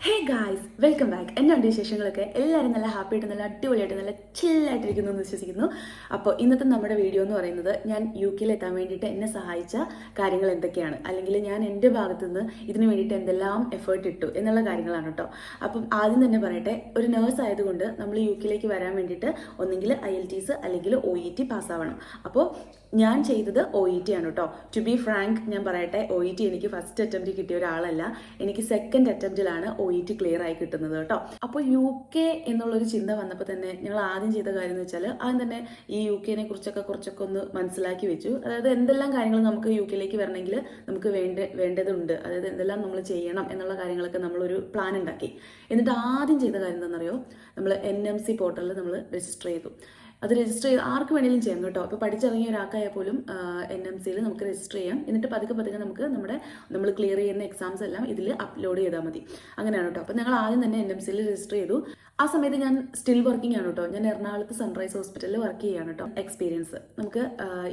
Hey guys, welcome back. എന്നാണ് വിശേഷങ്ങളൊക്കെ? എല്ലാവരും നല്ല ഹാപ്പി ആയിട്ട് നല്ല അടിപൊളിയായിട്ട് നല്ല ചില്ലായിട്ടിരിക്കുന്നു എന്ന് വിശ്വസിക്കുന്നു. അപ്പോൾ ഇന്നത്തെ നമ്മുടെ വീഡിയോ എന്ന് പറയുന്നത് ഞാൻ UK എത്താൻ വേണ്ടിയിട്ട് എന്നെ സഹായിച്ച കാര്യങ്ങൾ എന്തൊക്കെയാണ്, അല്ലെങ്കിൽ ഞാൻ എൻ്റെ ഭാഗത്തുനിന്ന് ഇതിന് വേണ്ടിയിട്ട് എന്തെല്ലാം എഫേർട്ട് ഇട്ടു എന്നുള്ള കാര്യങ്ങളാണ് കേട്ടോ. അപ്പം ആദ്യം തന്നെ പറയട്ടെ, ഒരു നേഴ്സ് ആയതുകൊണ്ട് നമ്മൾ UK വരാൻ വേണ്ടിയിട്ട് ഒന്നെങ്കിൽ IELTS അല്ലെങ്കിൽ OET പാസ്സാവണം. അപ്പോൾ ഞാൻ ചെയ്തത് OET ആണ് കേട്ടോ. ടു ബി ഫ്രാങ്ക് ഞാൻ പറയട്ടെ, OET എനിക്ക് ഫസ്റ്റ് അറ്റംപ്റ്റ് കിട്ടിയ ഒരാളല്ല, എനിക്ക് സെക്കൻഡ് അറ്റംപ്റ്റിലാണ് OET ക്ലിയർ ആയി കിട്ടുന്നത് കേട്ടോ. അപ്പോൾ UK എന്നുള്ളൊരു ചിന്ത വന്നപ്പോൾ തന്നെ ഞങ്ങൾ ആദ്യം ചെയ്ത കാര്യം എന്ന് വെച്ചാൽ ആദ്യം തന്നെ ഈ UK കുറിച്ചൊക്കെ കുറച്ചൊക്കെ ഒന്ന് മനസ്സിലാക്കി വെച്ചു. അതായത് എന്തെല്ലാം കാര്യങ്ങൾ നമുക്ക് UK വരണമെങ്കിൽ നമുക്ക് വേണ്ടതുണ്ട്, അതായത് എന്തെല്ലാം നമ്മൾ ചെയ്യണം എന്നുള്ള കാര്യങ്ങളൊക്കെ നമ്മളൊരു പ്ലാൻ ഉണ്ടാക്കി. എന്നിട്ട് ആദ്യം ചെയ്ത കാര്യം എന്താണെന്നറിയോ, നമ്മൾ NMC പോർട്ടലിൽ നമ്മൾ രജിസ്റ്റർ ചെയ്തു. അത് രജിസ്റ്റർ ചെയ്ത് ആർക്ക് വേണമെങ്കിലും ചെയ്യാം കേട്ടോ. അപ്പോൾ പഠിച്ചിറങ്ങിയ ഒരാൾക്കായാൽ പോലും NMCയിൽ നമുക്ക് രജിസ്റ്റർ ചെയ്യാം. എന്നിട്ട് പതുക്കെ നമുക്ക് നമ്മൾ ക്ലിയർ ചെയ്യുന്ന എക്സാംസ് എല്ലാം ഇതിൽ അപ്ലോഡ് ചെയ്താൽ മതി. അങ്ങനെയാണ് കേട്ടോ. അപ്പോൾ ഞങ്ങൾ ആദ്യം തന്നെ NMCയിൽ രജിസ്റ്റർ ചെയ്തു. ആ സമയത്ത് ഞാൻ സ്റ്റിൽ വർക്കിംഗ് ആണ് കേട്ടോ. ഞാൻ എറണാകുളത്ത് സൺറൈസ് ഹോസ്പിറ്റലിൽ വർക്ക് ചെയ്യുകയാണ് കേട്ടോ. എക്സ്പീരിയൻസ് നമുക്ക്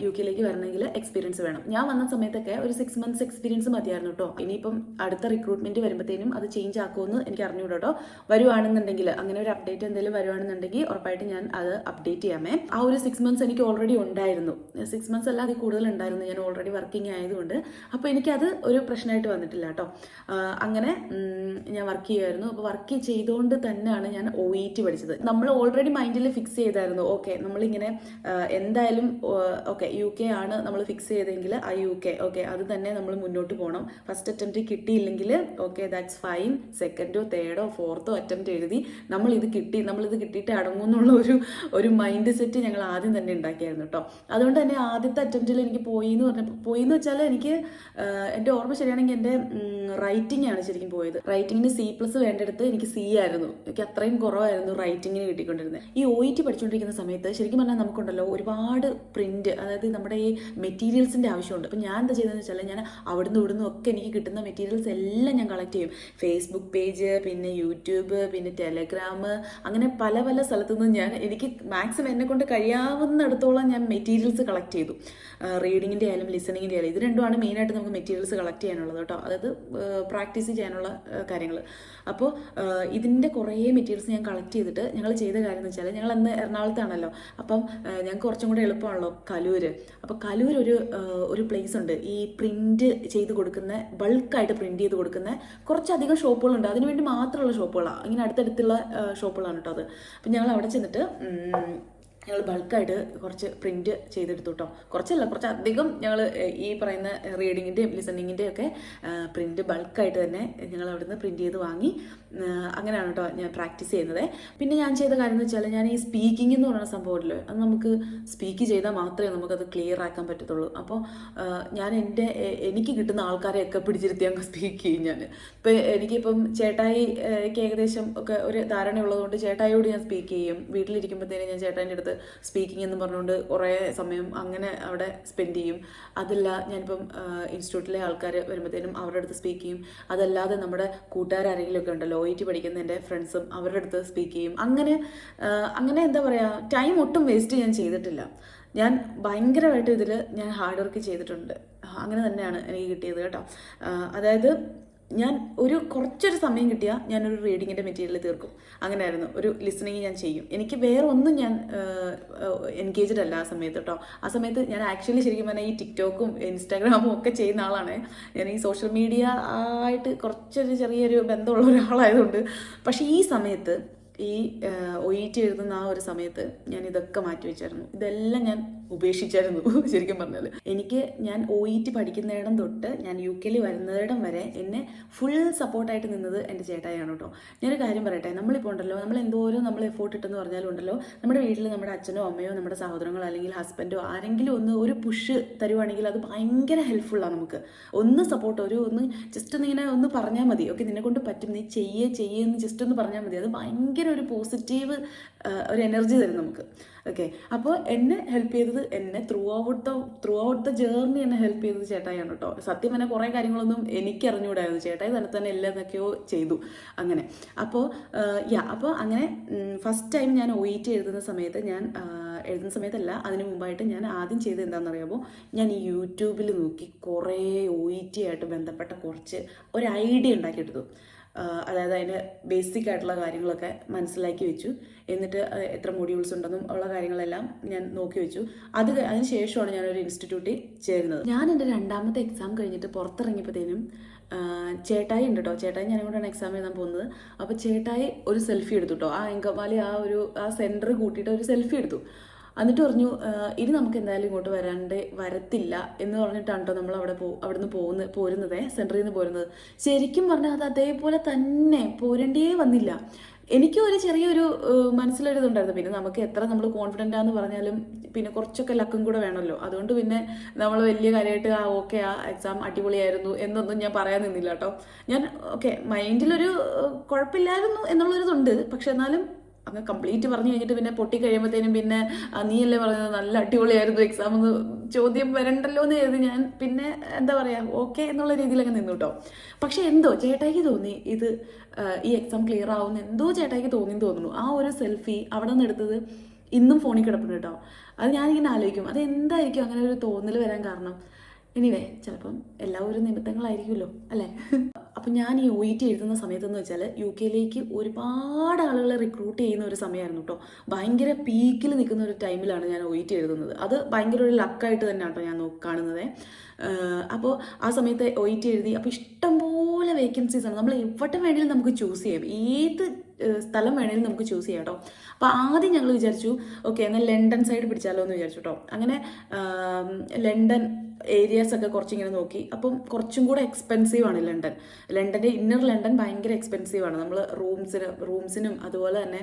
UK വരണമെങ്കിൽ എക്സ്പീരിയൻസ് വേണം. ഞാൻ വന്ന സമയത്തൊക്കെ ഒരു 6 months എക്സ്പീരിയൻസ് മതിയായിരുന്നു കേട്ടോ. ഇനിയിപ്പം അടുത്ത റിക്രൂട്ട്മെന്റ് വരുമ്പോഴത്തേനും അത് ചേഞ്ച് ആക്കുമെന്ന് എനിക്ക് അറിഞ്ഞൂടോ കേട്ടോ. വരുവാണെന്നുണ്ടെങ്കിൽ അങ്ങനെ ഒരു അപ്ഡേറ്റ് എന്തെങ്കിലും വരുവാണെന്നുണ്ടെങ്കിൽ ഉറപ്പായിട്ട് ഞാൻ അത് അപ്ഡേറ്റ് ചെയ്യാമേ. ആ ഒരു 6 months എനിക്ക് ഓൾറെഡി ഉണ്ടായിരുന്നു. 6 months അല്ല, അതിൽ കൂടുതൽ ഉണ്ടായിരുന്നു. ഞാൻ ഓൾറെഡി വർക്കിംഗ് ആയതുകൊണ്ട് അപ്പോൾ എനിക്കത് ഒരു പ്രശ്നമായിട്ട് വന്നിട്ടില്ല കേട്ടോ. അങ്ങനെ ഞാൻ വർക്ക് ചെയ്യുമായിരുന്നു. അപ്പോൾ വർക്ക് ചെയ്തുകൊണ്ട് തന്നെയാണ് ഞാൻ OET പഠിച്ചത്. നമ്മൾ ഓൾറെഡി മൈൻഡിൽ ഫിക്സ് ചെയ്തായിരുന്നു, ഓക്കെ നമ്മളിങ്ങനെ എന്തായാലും ഓക്കെ UK ആണ് നമ്മൾ ഫിക്സ് ചെയ്തെങ്കിൽ ആ UK അത് തന്നെ നമ്മൾ മുന്നോട്ട് പോകണം. ഫസ്റ്റ് അറ്റംപ്റ്റ് കിട്ടിയില്ലെങ്കിൽ ഓക്കെ ദാറ്റ്സ് ഫൈൻ, സെക്കൻഡോ തേർഡോ ഫോർത്തോ അറ്റംപ്റ്റ് എഴുതി നമ്മളിത് കിട്ടിയിട്ട് അടങ്ങുമെന്നുള്ള ഒരു മൈൻഡ് സെറ്റ് ഞങ്ങൾ ആദ്യം തന്നെ ഉണ്ടാക്കിയായിരുന്നു കേട്ടോ. അതുകൊണ്ട് തന്നെ ആദ്യത്തെ അറ്റംപ്റ്റിൽ എനിക്ക് പോയി എന്ന് വെച്ചാൽ എനിക്ക് എൻ്റെ ഓർമ്മ ശരിയാണെങ്കിൽ എൻ്റെ റൈറ്റിംഗ് ആണ് ശരിക്കും പോയത്. റൈറ്റിങ്ങിന് C+ വേണ്ടടുത്ത് എനിക്ക് C ആയിരുന്നു. എനിക്ക് അത്രയും കുറവായിരുന്നു റൈറ്റിങ്ങിന് കിട്ടിക്കൊണ്ടിരുന്നത്. ഈ OET പഠിച്ചുകൊണ്ടിരിക്കുന്ന സമയത്ത് ശരിക്കും പറഞ്ഞാൽ നമുക്കുണ്ടല്ലോ ഒരുപാട് പ്രിന്റ്, അതായത് നമ്മുടെ ഈ മെറ്റീരിയൽസിൻ്റെ ആവശ്യമുണ്ട്. അപ്പം ഞാൻ എന്താ ചെയ്തതെന്ന് വെച്ചാൽ ഞാൻ ഇവിടുന്ന് ഒക്കെ എനിക്ക് കിട്ടുന്ന മെറ്റീരിയൽസ് എല്ലാം ഞാൻ കളക്ട് ചെയ്യും. ഫേസ്ബുക്ക് പേജ്, പിന്നെ യൂട്യൂബ്, പിന്നെ ടെലഗ്രാം, അങ്ങനെ പല സ്ഥലത്തു നിന്നും എനിക്ക് മാക്സിമം എന്നെ കൊണ്ട് കഴിയാവുന്നിടത്തോളം ഞാൻ മെറ്റീരിയൽസ് കളക്ട് ചെയ്തു. റീഡിങ്ങിൻ്റെ ആയാലും ലിസണിങ്ങിൻ്റെ ആയാലും ഇത് രണ്ടുമാണ് മെയിനായിട്ട് നമുക്ക് മെറ്റീരിയൽസ് കളക്ട് ചെയ്യാനുള്ളത് കേട്ടോ. അതായത് പ്രാക്ടീസ് ചെയ്യാനുള്ള കാര്യങ്ങൾ. അപ്പോൾ ഇതിൻ്റെ കുറേ മെറ്റീരിയൽസ് ഞാൻ കളക്ട് ചെയ്തിട്ട് ഞങ്ങൾ ചെയ്ത കാര്യം എന്ന് വെച്ചാൽ, ഞങ്ങൾ അന്ന് എറണാകുളത്താണല്ലോ. അപ്പം ഞങ്ങൾക്ക് കുറച്ചും കൂടെ എളുപ്പമാണല്ലോ കലൂർ. അപ്പോൾ കലൂർ ഒരു പ്ലേസ് ഉണ്ട്, ഈ പ്രിന്റ് ചെയ്ത് കൊടുക്കുന്ന, ബൾക്കായിട്ട് പ്രിന്റ് ചെയ്ത് കൊടുക്കുന്ന കുറച്ചധികം ഷോപ്പുകളുണ്ട്. അതിനുവേണ്ടി മാത്രമുള്ള ഷോപ്പുകളാണ്, ഇങ്ങനെ അടുത്തടുത്തുള്ള ഷോപ്പുകളാണ് കേട്ടോ അത്. അപ്പം ഞങ്ങൾ അവിടെ ചെന്നിട്ട് ഞങ്ങൾ ബൾക്കായിട്ട് കുറച്ച് പ്രിന്റ് ചെയ്തെടുത്തു കേട്ടോ. കുറച്ചധികം ഞങ്ങൾ ഈ പറയുന്ന റീഡിങ്ങിൻ്റെയും ലിസണിങ്ങിൻ്റെയും ഒക്കെ പ്രിന്റ് ബൾക്കായിട്ട് തന്നെ ഞങ്ങൾ അവിടുന്ന് പ്രിന്റ് ചെയ്ത് വാങ്ങി. അങ്ങനെയാണ് കേട്ടോ ഞാൻ പ്രാക്ടീസ് ചെയ്യുന്നത്. പിന്നെ ഞാൻ ചെയ്ത കാര്യം എന്ന് വെച്ചാൽ, ഞാൻ ഈ സ്പീക്കിംഗ് എന്ന് പറയുന്ന സംഭവമല്ലോ, അത് നമുക്ക് സ്പീക്ക് ചെയ്താൽ മാത്രമേ നമുക്കത് ക്ലിയർ ആക്കാൻ പറ്റത്തുള്ളൂ. അപ്പോൾ ഞാൻ എനിക്ക് കിട്ടുന്ന ആൾക്കാരെയൊക്കെ പിടിച്ചിരുത്തി അങ്ങ് സ്പീക്ക് ചെയ്യും ഞാൻ. എനിക്കിപ്പം ചേട്ടായിക്ക് ഏകദേശം ഒക്കെ ഒരു ധാരണ ഉള്ളതുകൊണ്ട് ചേട്ടായിയോട് ഞാൻ സ്പീക്ക് ചെയ്യും. വീട്ടിലിരിക്കുമ്പോഴത്തേനും ഞാൻ ചേട്ടായിൻ്റെ അടുത്ത് സ്പീക്കിംഗ് എന്ന് പറഞ്ഞുകൊണ്ട് കുറേ സമയം അങ്ങനെ അവിടെ സ്പെൻഡ് ചെയ്യും. അതല്ല, ഞാനിപ്പം ഇൻസ്റ്റിറ്റ്യൂട്ടിലെ ആൾക്കാർ വരുമ്പോഴത്തേനും അവരുടെ അടുത്ത് സ്പീക്ക് ചെയ്യും. അതല്ലാതെ നമ്മുടെ കൂട്ടുകാരെങ്കിലും ഒക്കെ ഉണ്ടല്ലോ, OET പഠിക്കുന്ന എൻ്റെ ഫ്രണ്ട്സും, അവരുടെ അടുത്ത് സ്പീക്ക് ചെയ്യും. അങ്ങനെ എന്താ പറയുക, ടൈം ഒട്ടും വേസ്റ്റ് ഞാൻ ചെയ്തിട്ടില്ല. ഞാൻ ഭയങ്കരമായിട്ട് ഇതിൽ ഞാൻ ഹാർഡ് വർക്ക് ചെയ്തിട്ടുണ്ട്. അങ്ങനെ തന്നെയാണ് എനിക്ക് കിട്ടിയത് കേട്ടോ. അതായത് ഞാൻ കുറച്ചൊരു സമയം കിട്ടിയാൽ ഞാനൊരു റീഡിങ്ങിൻ്റെ മെറ്റീരിയൽ തീർക്കും. അങ്ങനെയായിരുന്നു. ഒരു ലിസണിങ് ഞാൻ ചെയ്യും. എനിക്ക് വേറെ ഒന്നും ഞാൻ എൻഗേജ്ഡ് അല്ല ആ സമയത്ത് കേട്ടോ. ആ സമയത്ത് ഞാൻ ആക്ച്വലി ശരിക്കും പറഞ്ഞാൽ ഈ ടിക്ടോക്കും ഇൻസ്റ്റാഗ്രാമും ഒക്കെ ചെയ്യുന്ന ആളാണ്. ഞാൻ ഈ സോഷ്യൽ മീഡിയ ആയിട്ട് ചെറിയൊരു ബന്ധമുള്ള ഒരാളായതുകൊണ്ട്. പക്ഷേ ഈ സമയത്ത് ഈ OET എഴുതുന്ന ആ ഒരു സമയത്ത് ഞാൻ ഇതൊക്കെ മാറ്റി വെച്ചായിരുന്നു. ഇതെല്ലാം ഞാൻ ഉപേക്ഷിച്ചായിരുന്നു ശരിക്കും പറഞ്ഞാൽ. ഞാൻ OET പഠിക്കുന്നിടം തൊട്ട് ഞാൻ UK വരുന്നിടം വരെ എന്നെ ഫുൾ സപ്പോർട്ടായിട്ട് നിന്നത് എൻ്റെ ചേട്ടായാണ് കേട്ടോ. ഞാനൊരു കാര്യം പറയട്ടെ, നമ്മളിപ്പോൾ ഉണ്ടല്ലോ, നമ്മൾ എന്തോരം നമ്മൾ എഫോർട്ട് ഇട്ടെന്ന് പറഞ്ഞാലും ഉണ്ടല്ലോ, നമ്മുടെ വീട്ടിൽ നമ്മുടെ അച്ഛനോ അമ്മയോ നമ്മുടെ സഹോദരങ്ങളോ അല്ലെങ്കിൽ ഹസ്ബൻഡോ ആരെങ്കിലും ഒരു പുഷ് തരുവാണെങ്കിൽ അത് ഭയങ്കര ഹെൽപ്ഫുള്ളാണ് നമുക്ക്. ഒന്ന് സപ്പോർട്ട്, ഒന്ന് ജസ്റ്റ് ഇങ്ങനെ ഒന്ന് പറഞ്ഞാൽ മതി, ഓക്കെ നിന്നെ കൊണ്ട് പറ്റും, നീ ചെയ്യെന്ന് ജസ്റ്റ് ഒന്ന് പറഞ്ഞാൽ മതി. അത് ഭയങ്കര ഒരു പോസിറ്റീവ് ഒരു എനർജി തരും നമുക്ക്. ഓക്കെ, അപ്പോൾ എന്നെ ഹെൽപ്പ് ചെയ്തത്, എന്നെ ത്രൂ ഔട്ട് ദ ജേർണി എന്നെ ഹെൽപ്പ് ചെയ്തത് ചേട്ടായിയാണ് കേട്ടോ. സത്യം പറഞ്ഞാൽ കുറേ കാര്യങ്ങളൊന്നും എനിക്ക് അറിഞ്ഞുകൂടായിരുന്നു. ചേട്ടായി തന്നെ എല്ലാം എന്തൊക്കെയോ ചെയ്തു. അങ്ങനെ അപ്പോൾ അങ്ങനെ ഫസ്റ്റ് ടൈം ഞാൻ OET എഴുതുന്ന സമയത്തല്ല, അതിന് മുമ്പായിട്ട് ഞാൻ ആദ്യം ചെയ്തത് എന്താണെന്നറിയാമോ, ഞാൻ ഈ യൂട്യൂബിൽ നോക്കി കുറേ OET ആയിട്ട് ബന്ധപ്പെട്ട ഒരു ഐഡിയ ഉണ്ടാക്കിയെടുത്തു. അതായത് അതിൻ്റെ ബേസിക് ആയിട്ടുള്ള കാര്യങ്ങളൊക്കെ മനസ്സിലാക്കി വെച്ചു. എന്നിട്ട് എത്ര മൊഡ്യൂൾസ് ഉണ്ടെന്നും ഉള്ള കാര്യങ്ങളെല്ലാം ഞാൻ നോക്കി വെച്ചു. അതിന് ശേഷമാണ് ഞാനൊരു ഇൻസ്റ്റിറ്റ്യൂട്ടിൽ ചേരുന്നത്. ഞാൻ എൻ്റെ രണ്ടാമത്തെ എക്സാം കഴിഞ്ഞിട്ട് പുറത്തിറങ്ങിയപ്പോഴത്തേനും ചേട്ടായി ഉണ്ട് കേട്ടോ. ചേട്ടായി ഞാനും കൂടെയാണ് എക്സാം എഴുതാൻ പോകുന്നത്. അപ്പോൾ ചേട്ടായി ഒരു സെൽഫി എടുത്തു കേട്ടോ. ആ അങ്കമാലി ആ സെൻറ്റർ കൂട്ടിയിട്ട് ഒരു സെൽഫി എടുത്തു. എന്നിട്ട് പറഞ്ഞു ഇനി നമുക്ക് എന്തായാലും ഇങ്ങോട്ട് വരത്തില്ല എന്ന് പറഞ്ഞിട്ടാണ് കേട്ടോ നമ്മൾ അവിടുന്ന് പോരുന്നത്, സെൻറ്ററിൽ നിന്ന് പോരുന്നത്. ശരിക്കും പറഞ്ഞാൽ അത് അതേപോലെ തന്നെ പോരേണ്ടേ വന്നില്ല. എനിക്കും ഒരു ചെറിയൊരു മനസ്സിലൊരിതുണ്ടായിരുന്നു. പിന്നെ നമുക്ക് എത്ര നമ്മൾ കോൺഫിഡൻ്റ് ആണെന്ന് പറഞ്ഞാലും പിന്നെ കുറച്ചൊക്കെ ലക്കും കൂടെ വേണമല്ലോ. അതുകൊണ്ട് പിന്നെ നമ്മൾ വലിയ കാര്യമായിട്ട് ഓക്കെ ആ എക്സാം അടിപൊളിയായിരുന്നു എന്നൊന്നും ഞാൻ പറയാൻ നിന്നില്ല കേട്ടോ. ഞാൻ മൈൻഡിലൊരു കുഴപ്പമില്ലായിരുന്നു എന്നുള്ളൊരിതുണ്ട്. പക്ഷെ എന്നാലും അങ്ങ് കംപ്ലീറ്റ് പറഞ്ഞു കഴിഞ്ഞിട്ട് പിന്നെ പൊട്ടി കഴിയുമ്പോഴത്തേനും പിന്നെ നീയല്ലേ പറയുന്നത് നല്ല അടിപൊളിയായിരുന്നു എക്സാം എന്ന് ചോദ്യം വരണ്ടല്ലോ എന്ന് കരുതി ഞാൻ പിന്നെ എന്താ പറയുക ഓക്കെ എന്നുള്ള രീതിയിലൊക്കെ നിന്നു കേട്ടോ. പക്ഷെ എന്തോ ചേട്ടായിക്ക് തോന്നി ഇത് ഈ എക്സാം ക്ലിയർ ആവുമെന്ന് എന്തോ ചേട്ടായിക്ക് തോന്നുന്നു. ആ ഒരു സെൽഫി അവിടെ നിന്ന് എടുത്തത് ഇന്നും ഫോണിൽ കിടപ്പുണ്ട് കേട്ടോ. അത് ഞാനിങ്ങനെ ആലോചിക്കും അതെന്തായിരിക്കും അങ്ങനെ ഒരു തോന്നൽ വരാൻ കാരണം. എനിവേ ചിലപ്പം എല്ലാം ഒരു നിമിത്തങ്ങളായിരിക്കുമല്ലോ അല്ലേ. അപ്പം ഞാൻ ഈ OET എഴുതുന്ന സമയത്തെന്ന് വെച്ചാൽ UK ഒരുപാട് ആളുകളെ റിക്രൂട്ട് ചെയ്യുന്ന ഒരു സമയമായിരുന്നു കേട്ടോ. ഭയങ്കര പീക്കിൽ നിൽക്കുന്ന ഒരു ടൈമിലാണ് ഞാൻ OET എഴുതുന്നത്. അത് ഭയങ്കര ഒരു ലക്കായിട്ട് തന്നെയാണ് കേട്ടോ ഞാൻ കാണുന്നത്. അപ്പോൾ ആ സമയത്ത് OET എഴുതി. അപ്പോൾ ഇഷ്ടംപോലെ വേക്കൻസീസ് ആണ്. നമ്മൾ എവിടെ വേണമെങ്കിലും നമുക്ക് ചൂസ് ചെയ്യാം, ഏത് സ്ഥലം വേണമെങ്കിലും നമുക്ക് ചൂസ് ചെയ്യാം കേട്ടോ. അപ്പോൾ ആദ്യം ഞങ്ങൾ വിചാരിച്ചു എന്നാൽ ലണ്ടൻ സൈഡ് പിടിച്ചാലോ എന്ന് വിചാരിച്ചു കേട്ടോ. അങ്ങനെ ലണ്ടൻ ഏരിയാസ് ഒക്കെ കുറച്ചിങ്ങനെ നോക്കി. അപ്പം കുറച്ചും കൂടെ എക്സ്പെൻസീവ് ആണ് ലണ്ടൻ്റെ ഇന്നർ ലണ്ടൻ ഭയങ്കര എക്സ്പെൻസീവ് ആണ്. നമ്മൾ റൂംസിനും അതുപോലെ തന്നെ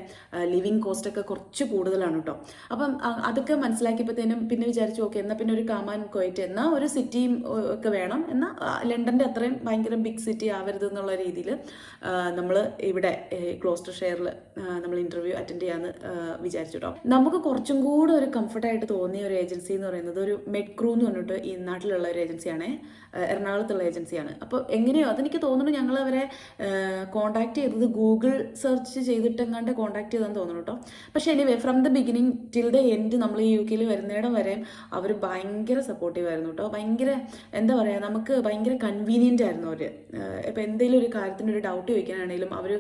ലിവിങ് കോസ്റ്റ് ഒക്കെ കുറച്ച് കൂടുതലാണ് കേട്ടോ. അപ്പം അതൊക്കെ മനസ്സിലാക്കിയപ്പോഴത്തേനും പിന്നെ വിചാരിച്ചു എന്നാൽ പിന്നെ ഒരു കാമാൻ കുവൈറ്റ് എന്നാൽ ഒരു സിറ്റിയും ഒക്കെ വേണം, എന്നാൽ ലണ്ടൻ്റെ അത്രയും ഭയങ്കര ബിഗ് സിറ്റി ആവരുത് എന്നുള്ള രീതിയിൽ നമ്മൾ ഇവിടെ ഗ്ലോസ്റ്റർഷെയറിൽ നമ്മൾ ഇൻ്റർവ്യൂ അറ്റൻഡ് ചെയ്യാമെന്ന് വിചാരിച്ചു കേട്ടോ. നമുക്ക് കുറച്ചും കൂടെ ഒരു കംഫർട്ടായിട്ട് തോന്നിയ ഒരു ഏജൻസി എന്ന് പറയുന്നത് ഒരു മെഡ്ക്രൂ എന്ന് പറഞ്ഞിട്ട് ഈ നാട്ടിലുള്ള ഒരു ഏജൻസിയാണ്, എറണാകുളത്തുള്ള ഏജൻസിയാണ്. അപ്പോൾ എങ്ങനെയോ അതെനിക്ക് തോന്നുന്നു ഞങ്ങൾ അവരെ കോൺടാക്ട് ചെയ്തത് ഗൂഗിൾ സെർച്ച് ചെയ്തിട്ടെങ്ങാണ്ട് കോൺടാക്ട് ചെയ്താന്ന് തോന്നുന്നു കേട്ടോ. പക്ഷേ anyway from the beginning till the end നമ്മൾ ഈ UK വരുന്നിടം വരെ അവർ ഭയങ്കര സപ്പോർട്ടീവ് ആയിരുന്നു കേട്ടോ. ഭയങ്കര എന്താ പറയുക, നമുക്ക് ഭയങ്കര കൺവീനിയൻ്റ് ആയിരുന്നു അവർ. ഇപ്പോൾ എന്തെങ്കിലും ഒരു കാര്യത്തിന് ഒരു ഡൗട്ട് ചോദിക്കാനാണെങ്കിലും അവർ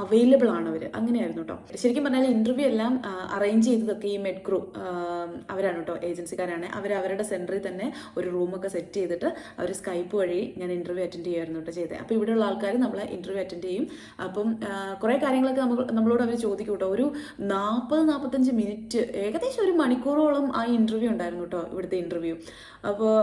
അവൈലബിൾ ആണ്. അവർ അങ്ങനെയായിരുന്നു കേട്ടോ. ശരിക്കും പറഞ്ഞാൽ ഇൻ്റർവ്യൂ എല്ലാം അറേഞ്ച് ചെയ്തതൊക്കെ ഈ മെഡ്ക്രൂ അവരാണ് കേട്ടോ, ഏജൻസിക്കാരാണ്. അവരുടെ സെൻറ്ററിൽ തന്നെ ഒരു റൂമൊക്കെ സെറ്റ് ചെയ്തിട്ട് അവർ സ്കൈപ്പ് വഴി ഞാൻ ഇൻ്റർവ്യൂ അറ്റൻഡ് ചെയ്യുമായിരുന്നു കേട്ടോ ചെയ്തത്. അപ്പോൾ ഇവിടെയുള്ള ആൾക്കാർ നമ്മളെ ഇൻ്റർവ്യൂ അറ്റൻഡ് ചെയ്യും. അപ്പം കുറേ കാര്യങ്ങളൊക്കെ നമ്മളോട് അവർ ചോദിക്കും കേട്ടോ. ഒരു 40-45 മിനിറ്റ്, ഏകദേശം ഒരു മണിക്കൂറോളം ആ ഇൻ്റർവ്യൂ ഉണ്ടായിരുന്നു കേട്ടോ, ഇവിടുത്തെ ഇൻ്റർവ്യൂ. അപ്പോൾ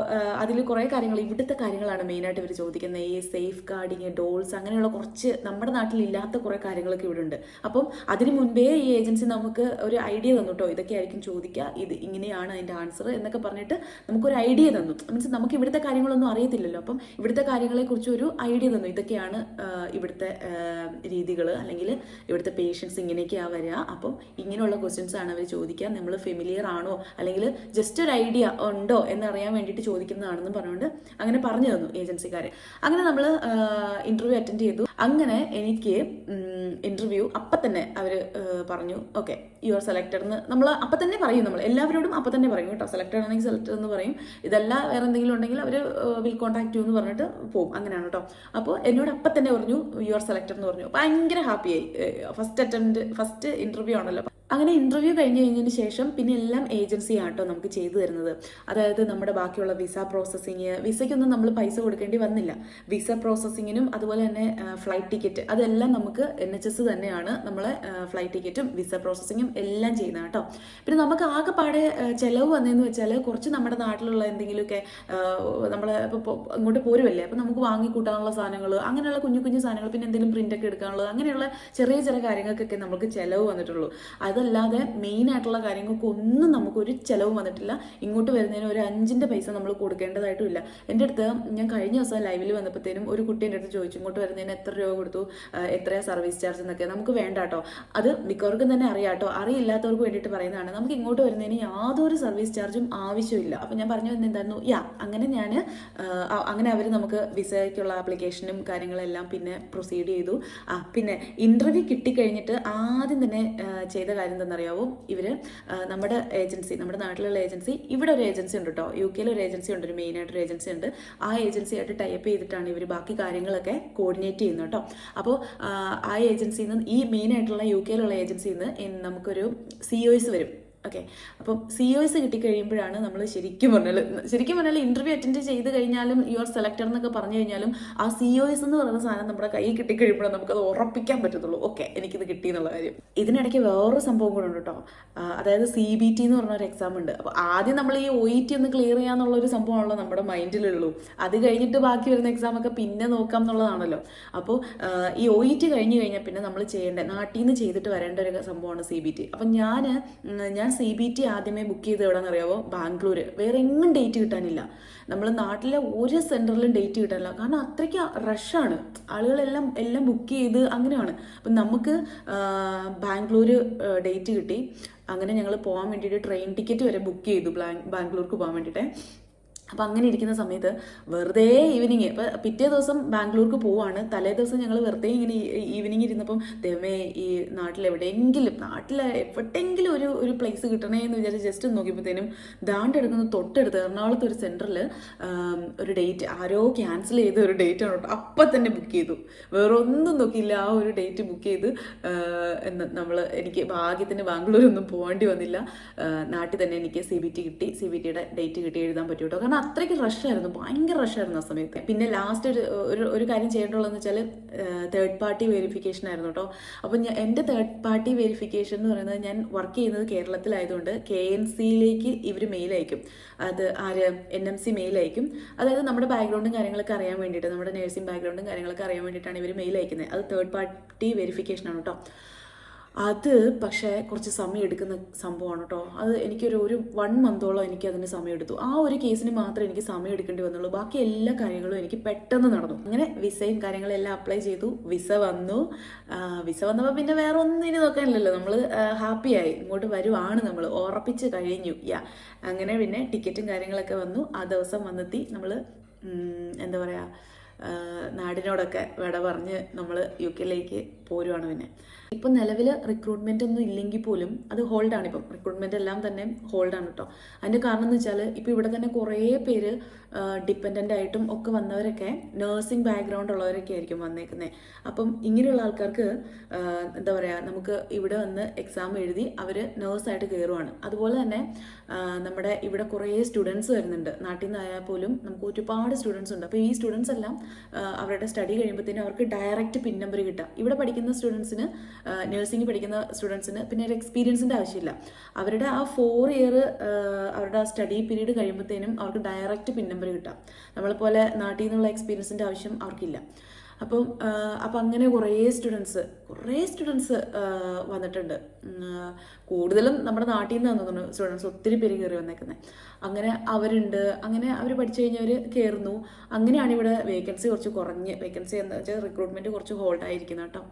അതിൽ കുറേ കാര്യങ്ങൾ, ഇവിടുത്തെ കാര്യങ്ങളാണ് മെയിനായിട്ട് ഇവർ ചോദിക്കുന്നത്. ഈ സേഫ് ഗാർഡിങ്, ഡോൾസ്, അങ്ങനെയുള്ള കുറച്ച് നമ്മുടെ നാട്ടിലില്ലാത്ത കുറേ കാര്യങ്ങളൊക്കെ ഇവിടെ ഉണ്ട്. അപ്പം അതിന് മുൻപേ ഈ ഏജൻസി നമുക്ക് ഒരു ഐഡിയ തന്നു കേട്ടോ, ഇതൊക്കെ ആയിരിക്കും ചോദിക്കുക, ഇത് ഇങ്ങനെയാണ് അതിൻ്റെ ആൻസർ എന്നൊക്കെ പറഞ്ഞിട്ട് നമുക്കൊരു ഐഡിയ തന്നു. മീൻസ് നമുക്ക് ഇവിടുത്തെ കാര്യങ്ങളൊന്നും അറിയത്തില്ലല്ലോ. അപ്പം ഇവിടുത്തെ കാര്യങ്ങളെക്കുറിച്ച് ഒരു ഐഡിയ തന്നു. ഇതൊക്കെയാണ് ഇവിടുത്തെ രീതികൾ, അല്ലെങ്കിൽ ഇവിടുത്തെ പേഷ്യൻസ് ഇങ്ങനെയൊക്കെയാണ് വരിക. അപ്പം ഇങ്ങനെയുള്ള ക്വസ്റ്റ്യൻസ് ആണ് അവർ ചോദിക്കുക. നമ്മൾ ഫെമിലിയർ ആണോ അല്ലെങ്കിൽ ജസ്റ്റ് ഒരു ഐഡിയ ഉണ്ടോ എന്നറിയാൻ വേണ്ടിയിട്ട് ചോദിക്കുന്നതാണെന്ന് പറഞ്ഞുകൊണ്ട് അങ്ങനെ പറഞ്ഞു തന്നു ഏജൻസിക്കാർ. അങ്ങനെ നമ്മൾ ഇൻ്റർവ്യൂ അറ്റൻഡ് ചെയ്തു. അങ്ങനെ എനിക്ക് ഇൻ്റർവ്യൂ അപ്പം തന്നെ അവർ പറഞ്ഞു യു ആർ സെലക്റ്റഡ് എന്ന്. നമ്മൾ അപ്പം തന്നെ പറയും, നമ്മൾ എല്ലാവരോടും അപ്പം തന്നെ പറയും കേട്ടോ. സെലക്റ്റഡ് ആണെങ്കിൽ സെലക്റ്റഡ് എന്ന് പറയും. ഇതല്ല വേറെ എന്തെങ്കിലും ഉണ്ടെങ്കിൽ അവർ വിൽ കോൺടാക്ട് യു എന്ന് പറഞ്ഞിട്ട് പോകും. അങ്ങനെയാണ് കേട്ടോ. അപ്പോൾ എന്നോട് അപ്പം തന്നെ പറഞ്ഞു യു ആർ സെലക്റ്റഡ് എന്ന് പറഞ്ഞു. ഭയങ്കര ഹാപ്പിയായി. ഫസ്റ്റ് ഇൻ്റർവ്യൂ ആണല്ലോ. അങ്ങനെ ഇൻ്റർവ്യൂ കഴിഞ്ഞതിന് ശേഷം പിന്നെ എല്ലാം ഏജൻസിയാണ് കേട്ടോ നമുക്ക് ചെയ്തു തരുന്നത്. അതായത് നമ്മുടെ ബാക്കിയുള്ള വിസ പ്രോസസ്സിങ്, വിസയ്ക്കൊന്നും നമ്മൾ പൈസ കൊടുക്കേണ്ടി വന്നില്ല. വിസ പ്രോസസ്സിങ്ങിനും അതുപോലെ തന്നെ ഫ്ലൈറ്റ് ടിക്കറ്റ്, അതെല്ലാം നമുക്ക് NHS തന്നെയാണ് നമ്മളെ ഫ്ലൈറ്റ് ടിക്കറ്റും വിസ പ്രോസസ്സിങ്ങും എല്ലാം ചെയ്യുന്നത് കേട്ടോ. പിന്നെ നമുക്ക് ആകെപ്പാടെ ചിലവ് വന്നതെന്ന് വെച്ചാൽ കുറച്ച് നമ്മുടെ നാട്ടിലുള്ള എന്തെങ്കിലുമൊക്കെ നമ്മൾ ഇപ്പോൾ ഇങ്ങോട്ട് പോരുമല്ലേ, അപ്പോൾ നമുക്ക് വാങ്ങിക്കൂട്ടാനുള്ള സാധനങ്ങൾ, അങ്ങനെയുള്ള കുഞ്ഞു കുഞ്ഞു സാധനങ്ങൾ, പിന്നെ എന്തെങ്കിലും പ്രിൻ്റൊക്കെ എടുക്കാനുള്ളത്, അങ്ങനെയുള്ള ചെറിയ ചെറിയ കാര്യങ്ങൾക്കൊക്കെ നമുക്ക് ചിലവ് വന്നിട്ടുള്ളൂ. അതല്ലാതെ മെയിൻ ആയിട്ടുള്ള കാര്യങ്ങൾക്കൊന്നും നമുക്കൊരു ചിലവും വന്നിട്ടില്ല. ഇങ്ങോട്ട് വരുന്നതിന് ഒരു 5 പൈസ നമ്മൾ കൊടുക്കേണ്ടതായിട്ടും ഇല്ല. എൻ്റെ അടുത്ത് ഞാൻ കഴിഞ്ഞ ദിവസം ലൈവിൽ വന്നപ്പോഴത്തേനും ഒരു കുട്ടി എൻ്റെ അടുത്ത് ചോദിച്ചു, ഇങ്ങോട്ട് വരുന്നതിന് എത്ര രൂപ കൊടുത്തു, എത്രയാണ് സർവീസ് ചാർജ് എന്നൊക്കെ. നമുക്ക് വേണ്ട കേട്ടോ, അത് മിക്കവർക്കും തന്നെ അറിയാം കേട്ടോ. അറിയില്ലാത്തവർക്ക് വേണ്ടിയിട്ട് പറയുന്നതാണ്. നമുക്ക് ഇങ്ങോട്ട് വരുന്നതിന് യാതൊരു സർവീസ് ചാർജും ആവശ്യമില്ല. അപ്പം ഞാൻ പറഞ്ഞു എന്തായിരുന്നു അങ്ങനെ അവർ നമുക്ക് വിസയ്ക്കുള്ള ആപ്ലിക്കേഷനും കാര്യങ്ങളെല്ലാം പിന്നെ പ്രൊസീഡ് ചെയ്തു. പിന്നെ ഇൻ്റർവ്യൂ കിട്ടിക്കഴിഞ്ഞിട്ട് ആദ്യം തന്നെ ചെയ്ത കാര്യം കാര്യം എന്താണെന്നറിയാവോ, ഇവർ നമ്മുടെ ഏജൻസി, നമ്മുടെ നാട്ടിലുള്ള ഏജൻസി, ഇവിടെ ഒരു ഏജൻസി ഉണ്ട് കേട്ടോ, UK ഒരു ഏജൻസി ഉണ്ട്, ഒരു മെയിനായിട്ടൊരു ഏജൻസി ഉണ്ട്. ആ ഏജൻസിയായിട്ട് ടൈപ്പ് ചെയ്തിട്ടാണ് ഇവർ ബാക്കി കാര്യങ്ങളൊക്കെ കോർഡിനേറ്റ് ചെയ്യുന്നത് കേട്ടോ. അപ്പോൾ ആ ഏജൻസിയിൽ നിന്ന്, ഈ മെയിനായിട്ടുള്ള UK ഏജൻസിയിൽ നിന്ന് നമുക്കൊരു COS വരും. ഓക്കെ, അപ്പം COS കിട്ടിക്കഴിയുമ്പോഴാണ് നമ്മൾ ശരിക്കും പറഞ്ഞാൽ ഇൻ്റർവ്യൂ അറ്റൻഡ് ചെയ്ത് കഴിഞ്ഞാലും യു ആർ സെലക്ടഡ് എന്നൊക്കെ പറഞ്ഞു കഴിഞ്ഞാലും ആ COS എന്ന് പറയുന്ന സാധനം നമ്മുടെ കയ്യിൽ കിട്ടിക്കഴിയുമ്പോഴാണ് നമുക്കത് ഉറപ്പിക്കാൻ പറ്റത്തുള്ളൂ, ഓക്കെ എനിക്കിത് കിട്ടി എന്നുള്ള കാര്യം. ഇതിനിടയ്ക്ക് വേറൊരു സംഭവം കൂടെ ഉണ്ട് കേട്ടോ, അതായത് CBT എന്ന് പറഞ്ഞൊരു എക്സാം ഉണ്ട്. അപ്പോൾ ആദ്യം നമ്മൾ ഈ OET ഒന്ന് ക്ലിയർ ചെയ്യാന്നുള്ളൊരു സംഭവമാണല്ലോ നമ്മുടെ മൈൻഡിലുള്ളൂ. അത് കഴിഞ്ഞിട്ട് ബാക്കി വരുന്ന എക്സാമൊക്കെ പിന്നെ നോക്കാം എന്നുള്ളതാണല്ലോ. അപ്പോൾ ഈ OET കഴിഞ്ഞ് കഴിഞ്ഞാൽ പിന്നെ നമ്മൾ നാട്ടിൽ നിന്ന് ചെയ്തിട്ട് വരേണ്ട ഒരു സംഭവമാണ് CBT. അപ്പം ഞാൻ CBT ആദ്യമേ ബുക്ക് ചെയ്ത് എവിടെയെന്നറിയാവോ, ബാംഗ്ലൂർ. വേറെ എങ്ങും ഡേറ്റ് കിട്ടാനില്ല, നമ്മൾ നാട്ടിലെ ഒരു സെൻറ്ററിലും ഡേറ്റ് കിട്ടാനില്ല, കാരണം അത്രയ്ക്ക് റഷാണ്, ആളുകളെല്ലാം ബുക്ക് ചെയ്ത് അങ്ങനെയാണ്. അപ്പം നമുക്ക് ബാംഗ്ലൂർ ഡേറ്റ് കിട്ടി. അങ്ങനെ ഞങ്ങൾ പോകാൻ വേണ്ടിയിട്ട് ട്രെയിൻ ടിക്കറ്റ് വരെ ബുക്ക് ചെയ്തു ബാംഗ്ലൂർക്ക് പോകാൻ വേണ്ടിയിട്ട്. അപ്പം അങ്ങനെ ഇരിക്കുന്ന സമയത്ത് വെറുതെ ഈവനിങ്, ഇപ്പം പിറ്റേ ദിവസം ബാംഗ്ലൂർക്ക് പോവാണ്, തലേ ദിവസം ഞങ്ങൾ വെറുതെ ഇങ്ങനെ ഈവനിങ് ഇരുന്നപ്പം ദൈവമേ ഈ എവിടെയെങ്കിലും ഒരു പ്ലേസ് കിട്ടണേ എന്ന് വിചാരിച്ച് ജസ്റ്റ് നോക്കിയപ്പോഴത്തേനും എടുക്കുന്ന തൊട്ടടുത്ത് എറണാകുളത്ത് ഒരു സെൻറ്ററിൽ ഒരു ഡേറ്റ് ആരോ ക്യാൻസൽ ചെയ്ത ഒരു ഡേറ്റ് ആണ്. അപ്പം തന്നെ ബുക്ക് ചെയ്തു, വേറെ ഒന്നും നോക്കിയില്ല, ആ ഒരു ഡേറ്റ് ബുക്ക് ചെയ്ത് എനിക്ക് ഭാഗ്യത്തിന് ബാംഗ്ലൂരൊന്നും പോകേണ്ടി വന്നില്ല. നാട്ടിൽ തന്നെ എനിക്ക് CBT കിട്ടി, CBTയുടെ ഡേറ്റ് കിട്ടി എഴുതാൻ പറ്റും കേട്ടോ. കാരണം അത്രയ്ക്ക് റഷായിരുന്നു, ഭയങ്കര റഷായിരുന്നു ആ സമയത്ത്. പിന്നെ ലാസ്റ്റ് ഒരു കാര്യം ചെയ്യേണ്ടതെന്ന് വെച്ചാൽ തേർഡ് പാർട്ടി വെരിഫിക്കേഷൻ ആയിരുന്നു കേട്ടോ. അപ്പം എൻ്റെ തേർഡ് പാർട്ടി വെരിഫിക്കേഷൻ എന്ന് പറയുന്നത്, ഞാൻ വർക്ക് ചെയ്യുന്നത് കേരളത്തിലായതുകൊണ്ട് KNCയിലേക്ക് ഇവർ മെയിൽ അയക്കും. അത് NMC മെയിൽ അയക്കും. അതായത് നമ്മുടെ ബാക്ക്ഗ്രൗണ്ടും കാര്യങ്ങളൊക്കെ അറിയാൻ വേണ്ടിയിട്ട്, നമ്മുടെ നേഴ്സിംഗ് ബാക്ക്ഗ്രൗണ്ടും കാര്യങ്ങളൊക്കെ അറിയാൻ വേണ്ടിയിട്ടാണ് ഇവർ മെയിൽ അയക്കുന്നത്. അത് തേർഡ് പാർട്ടി വെരിഫിക്കേഷൻ ആണ് കേട്ടോ. അത് പക്ഷേ കുറച്ച് സമയം എടുക്കുന്ന സംഭവമാണ് കേട്ടോ. അത് എനിക്കൊരു 1 മന്തോളം എനിക്ക് അതിന് സമയം എടുത്തു. ആ ഒരു കേസിന് മാത്രമേ എനിക്ക് സമയം എടുക്കേണ്ടി വന്നുള്ളൂ, ബാക്കി എല്ലാ കാര്യങ്ങളും എനിക്ക് പെട്ടെന്ന് നടന്നു. അങ്ങനെ വിസയും കാര്യങ്ങളെല്ലാം അപ്ലൈ ചെയ്തു, വിസ വന്നപ്പോൾ പിന്നെ വേറെ ഒന്നും ഇനി നോക്കാനില്ലല്ലോ, നമ്മൾ ഹാപ്പിയായി ഇങ്ങോട്ട് വരുവാണ്, നമ്മൾ ഉറപ്പിച്ച് കഴിഞ്ഞു. അങ്ങനെ പിന്നെ ടിക്കറ്റും കാര്യങ്ങളൊക്കെ വന്നു. ആ ദിവസം വന്നെത്തി നമ്മൾ എന്താ പറയുക, നാടിനോടൊക്കെ വിട പറഞ്ഞ് നമ്മൾ UK പോരുവാണ്. പിന്നെ ഇപ്പം നിലവിൽ റിക്രൂട്ട്മെൻ്റ് ഒന്നും ഇല്ലെങ്കിൽ പോലും അത് ഹോൾഡാണ്. ഇപ്പം റിക്രൂട്ട്മെൻ്റ് എല്ലാം തന്നെ ഹോൾഡാണ് കേട്ടോ. അതിൻ്റെ കാരണം എന്ന് വെച്ചാൽ ഇപ്പോൾ ഇവിടെ തന്നെ കുറേ പേര് ഡിപ്പെൻഡൻ്റ് ആയിട്ടും ഒക്കെ വന്നവരൊക്കെ നേഴ്സിംഗ് ബാക്ക്ഗ്രൗണ്ട് ഉള്ളവരൊക്കെ ആയിരിക്കും വന്നേക്കുന്നത്. അപ്പം ഇങ്ങനെയുള്ള ആൾക്കാർക്ക് എന്താ പറയുക, നമുക്ക് ഇവിടെ വന്ന് എക്സാം എഴുതി അവർ നേഴ്സായിട്ട് കയറുവാണ്. അതുപോലെ തന്നെ നമ്മുടെ ഇവിടെ കുറേ സ്റ്റുഡൻസ് വരുന്നുണ്ട്, നാട്ടിൽ നിന്നായാൽ പോലും നമുക്ക് ഒരുപാട് സ്റ്റുഡൻസ് ഉണ്ട്. അപ്പോൾ ഈ സ്റ്റുഡൻസ് എല്ലാം അവരുടെ സ്റ്റഡി കഴിയുമ്പോഴത്തേനും അവർക്ക് ഡയറക്റ്റ് പിൻ നമ്പർ കിട്ടുക. ഇവിടെ പഠിക്കുന്ന സ്റ്റുഡൻസിന്, നഴ്സിംഗ് പഠിക്കുന്ന സ്റ്റുഡൻസിന് പിന്നെ ഒരു എക്സ്പീരിയൻസിൻ്റെ ആവശ്യമില്ല. അവരുടെ ആ 4 ഇയർ അവരുടെ ആ സ്റ്റഡി പീരീഡ് കഴിയുമ്പോഴത്തേനും അവർക്ക് ഡയറക്റ്റ് പിൻ നമ്പർ കിട്ടാം. നമ്മളെപ്പോലെ നാട്ടിൽ നിന്നുള്ള എക്സ്പീരിയൻസിൻ്റെ ആവശ്യം അവർക്കില്ല. അപ്പം അങ്ങനെ കുറേ സ്റ്റുഡൻസ് വന്നിട്ടുണ്ട്. കൂടുതലും നമ്മുടെ നാട്ടിൽ നിന്നാണ് തോന്നുന്നു സ്റ്റുഡൻസ് ഒത്തിരി പേര് കയറി വന്നേക്കുന്നത്. അങ്ങനെ അവരുണ്ട്, അങ്ങനെ അവർ പഠിച്ചു കഴിഞ്ഞവർ കയറുന്നു. അങ്ങനെയാണ് ഇവിടെ വേക്കൻസി എന്ന് വെച്ചാൽ റിക്രൂട്ട്മെൻറ്റ് കുറച്ച് ഹോൾഡായിരിക്കുന്നത് കേട്ടോ.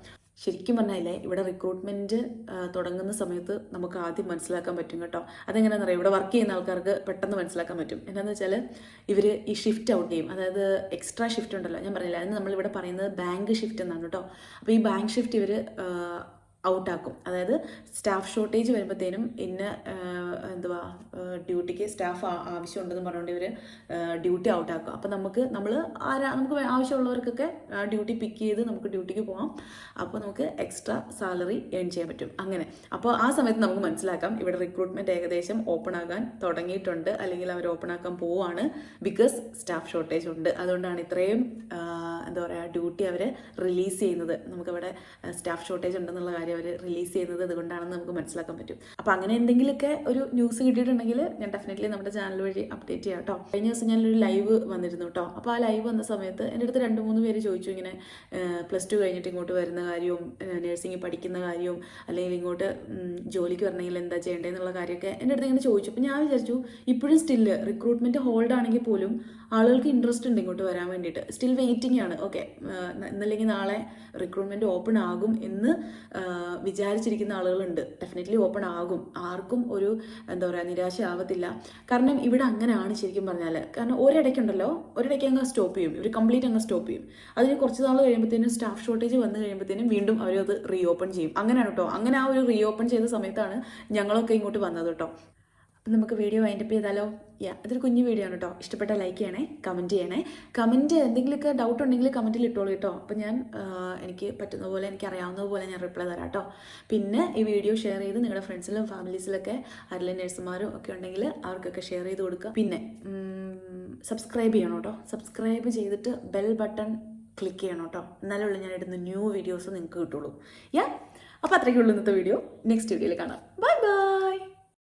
ശരിക്കും പറഞ്ഞാലേ ഇവിടെ റിക്രൂട്ട്മെൻറ്റ് തുടങ്ങുന്ന സമയത്ത് നമുക്ക് ആദ്യം മനസ്സിലാക്കാൻ പറ്റും കേട്ടോ. അതെങ്ങനെയാണെന്ന് അറിയാം, ഇവിടെ വർക്ക് ചെയ്യുന്ന ആൾക്കാർക്ക് പെട്ടെന്ന് മനസ്സിലാക്കാൻ പറ്റും. എന്താണെന്ന് വെച്ചാൽ ഇവർ ഈ ഷിഫ്റ്റ് ഔട്ട് ചെയ്യും. അതായത് എക്സ്ട്രാ ഷിഫ്റ്റ് ഉണ്ടല്ലോ, ഞാൻ പറഞ്ഞില്ല, അതിന് നമ്മളിവിടെ പറയുന്നത് ബാങ്ക് ഷിഫ്റ്റ് എന്നാണ് കേട്ടോ. അപ്പോൾ ഈ ബാങ്ക് ഷിഫ്റ്റ് ഇവർ ഔട്ടാക്കും. അതായത് സ്റ്റാഫ് ഷോർട്ടേജ് വരുമ്പോഴത്തേനും എന്തുവാ ഡ്യൂട്ടിക്ക് സ്റ്റാഫ് ആവശ്യമുണ്ടെന്ന് പറഞ്ഞുകൊണ്ട് ഇവർ ഡ്യൂട്ടി ഔട്ടാക്കും. അപ്പോൾ നമുക്ക് ആവശ്യമുള്ളവർക്കൊക്കെ ഡ്യൂട്ടി പിക്ക് ചെയ്ത് നമുക്ക് ഡ്യൂട്ടിക്ക് പോകാം. അപ്പോൾ നമുക്ക് എക്സ്ട്രാ സാലറി ഏൺ ചെയ്യാൻ പറ്റും. അങ്ങനെ അപ്പോൾ ആ സമയത്ത് നമുക്ക് മനസ്സിലാക്കാം ഇവിടെ റിക്രൂട്ട്മെൻറ്റ് ഏകദേശം ഓപ്പൺ ആകാൻ തുടങ്ങിയിട്ടുണ്ട്, അല്ലെങ്കിൽ അവർ ഓപ്പൺ ആക്കാൻ പോവാണ്. ബിക്കോസ് സ്റ്റാഫ് ഷോർട്ടേജ് ഉണ്ട്, അതുകൊണ്ടാണ് ഇത്രയും എന്താ പറയുക ഡ്യൂട്ടി അവർ റിലീസ് ചെയ്യുന്നത്. നമുക്കവിടെ സ്റ്റാഫ് ഷോർട്ടേജ് ഉണ്ടെന്നുള്ള കാര്യം അവർ റിലീസ് ചെയ്യുന്നത് അതുകൊണ്ടാണെന്ന് നമുക്ക് മനസ്സിലാക്കാൻ പറ്റും. അപ്പോൾ അങ്ങനെ എന്തെങ്കിലുമൊക്കെ ഒരു ന്യൂസ് കിട്ടിയിട്ടുണ്ടെങ്കിൽ ഞാൻ ഡെഫിനറ്റ്ലി നമ്മുടെ ചാനൽ വഴി അപ്ഡേറ്റ് ചെയ്യാം കേട്ടോ. കഴിഞ്ഞ ദിവസം ഞാനൊരു ലൈവ് വന്നിരുന്നു കേട്ടോ. അപ്പോൾ ആ ലൈവ് വന്ന സമയത്ത് എൻ്റെ അടുത്ത് 2-3 പേര് ചോദിച്ചു, ഇങ്ങനെ +2 കഴിഞ്ഞിട്ട് ഇങ്ങോട്ട് വരുന്ന കാര്യവും നഴ്സിംഗ് പഠിക്കുന്ന കാര്യവും അല്ലെങ്കിൽ ഇങ്ങോട്ട് ജോലിക്ക് വരണമെങ്കിൽ എന്താ ചെയ്യേണ്ടതെന്നുള്ള കാര്യമൊക്കെ എൻ്റെ അടുത്ത് ഇങ്ങനെ ചോദിച്ചു. അപ്പോൾ ഞാൻ വിചാരിച്ചു ഇപ്പോഴും സ്റ്റില്ല് റിക്രൂട്ട്മെൻറ്റ് ഹോൾഡ് ആണെങ്കിൽ പോലും ആളുകൾക്ക് ഇൻട്രസ്റ്റ് ഉണ്ട് ഇങ്ങോട്ട് വരാൻ വേണ്ടിയിട്ട്, സ്റ്റിൽ വെയിറ്റിംഗ് ആണ്. ഓക്കെ, ഇന്നല്ലെങ്കിൽ നാളെ റിക്രൂട്ട്മെൻറ്റ് ഓപ്പൺ ആകും എന്ന് വിചാരിച്ചിരിക്കുന്ന ആളുകളുണ്ട്. ഡെഫിനറ്റ്ലി ഓപ്പൺ ആകും. ആർക്കും ഒരു എന്താ പറയുക നിരാശ ആവത്തില്ല. കാരണം ഇവിടെ അങ്ങനെയാണ് ശരിക്കും പറഞ്ഞാൽ. കാരണം ഒരിടയ്ക്ക് അങ്ങ് സ്റ്റോപ്പ് ചെയ്യും, ഇവർ കംപ്ലീറ്റ് അങ്ങ് സ്റ്റോപ്പ് ചെയ്യും. അതിന് കുറച്ച് നാൾ കഴിയുമ്പോഴത്തേനും സ്റ്റാഫ് ഷോർട്ടേജ് വന്നു കഴിയുമ്പോഴത്തേനും വീണ്ടും അവരത് റീ ഓപ്പൺ ചെയ്യും. അങ്ങനെയാണ് കേട്ടോ. അങ്ങനെ ആ ഒരു റീ ഓപ്പൺ ചെയ്ത സമയത്താണ് ഞങ്ങളൊക്കെ ഇങ്ങോട്ട് വന്നത് കേട്ടോ. അപ്പം നമുക്ക് വീഡിയോ വൈൻഡപ്പ് ചെയ്താലോ? അതൊരു കുഞ്ഞു വീഡിയോ ആണ് കേട്ടോ. ഇഷ്ടപ്പെട്ട ലൈക്ക് ചെയ്യണേ, കമൻറ്റ് ചെയ്യണേ. കമൻറ്റ് എന്തെങ്കിലുമൊക്കെ ഡൗട്ട് ഉണ്ടെങ്കിൽ കമൻറ്റിൽ ഇട്ടോളൂ കേട്ടോ. അപ്പം ഞാൻ എനിക്ക് പറ്റുന്ന പോലെ, എനിക്ക് അറിയാവുന്നത് പോലെ ഞാൻ റിപ്ലൈ തരാം കേട്ടോ. പിന്നെ ഈ വീഡിയോ ഷെയർ ചെയ്ത് നിങ്ങളുടെ ഫ്രണ്ട്സിലും ഫാമിലീസിലൊക്കെ ആരെങ്കിലും നഴ്സുമാരും ഒക്കെ ഉണ്ടെങ്കിൽ അവർക്കൊക്കെ ഷെയർ ചെയ്ത് കൊടുക്കുക. പിന്നെ സബ്സ്ക്രൈബ് ചെയ്യണം കേട്ടോ. സബ്സ്ക്രൈബ് ചെയ്തിട്ട് ബെൽ ബട്ടൺ ക്ലിക്ക് ചെയ്യണം കേട്ടോ. എന്നാലുള്ള ഞാൻ ഇടുന്ന ന്യൂ വീഡിയോസ് നിങ്ങൾക്ക് കിട്ടുള്ളൂ. അപ്പോൾ അത്രയ്ക്കുള്ളൂ ഇന്നത്തെ വീഡിയോ. നെക്സ്റ്റ് വീഡിയോയിൽ കാണാം. Bye bye.